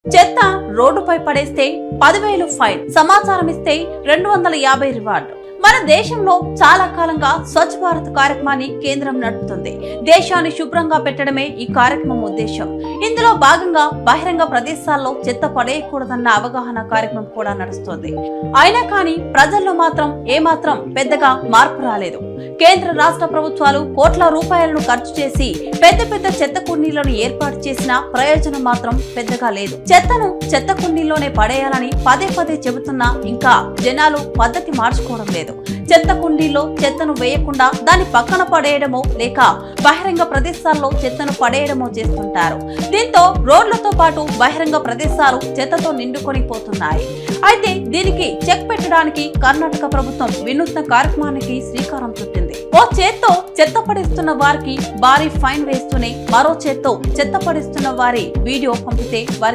చెత్త రోడ్డుపై పడేస్తే 10,000 ఫైన్, సమాచారం ఇస్తే 250 రివార్డు. మన దేశంలో చాలా కాలంగా స్వచ్ఛ భారత్ కార్యక్రమాన్ని కేంద్రం నడుపుతుంది. దేశాన్ని శుభ్రంగా పెట్టడమే ఈ కార్యక్రమం ఉద్దేశం. ఇందులో భాగంగా బహిరంగ ప్రదేశాల్లో చెత్త పడేయకూడదన్న అవగాహన కార్యక్రమం కూడా నడుస్తోంది. అయినా కానీ ప్రజల్లో మాత్రం ఏమాత్రం పెద్దగా మార్పు రాలేదు. కేంద్ర రాష్ట్ర ప్రభుత్వాలు కోట్ల రూపాయలను ఖర్చు చేసి పెద్ద పెద్ద చెత్త కుండీలను ఏర్పాటు చేసిన ప్రయోజనం మాత్రం పెద్దగా లేదు. చెత్తను చెత్త కుండీలోనే పడేయాలని పదే పదే చెబుతున్నా ఇంకా జనాలు పద్ధతి మార్చుకోవడం లేదు. చెత్త కుండీలో చెత్తను వేయకుండా దాని పక్కన పడేయడమో లేక బహిరంగ ప్రదేశాల్లో చెత్తను పడేయడమో చేస్తుంటారు. దీంతో రోడ్లతో పాటు బహిరంగ ప్రదేశాలు చెత్తతో నిండుకొని పోతున్నాయి. అయితే దీనికి చెక్ పెట్టడానికి కర్ణాటక ప్రభుత్వం వినూత్న కార్యక్రమానికి శ్రీకారం చుట్టింది. ఓ చేత్తో చెత్త పడిస్తున్న వారికి భారీ ఫైన్ వేస్తూనే మరో చేత్తో చెత్త పడిస్తున్న వారి వీడియో పంపితే వారి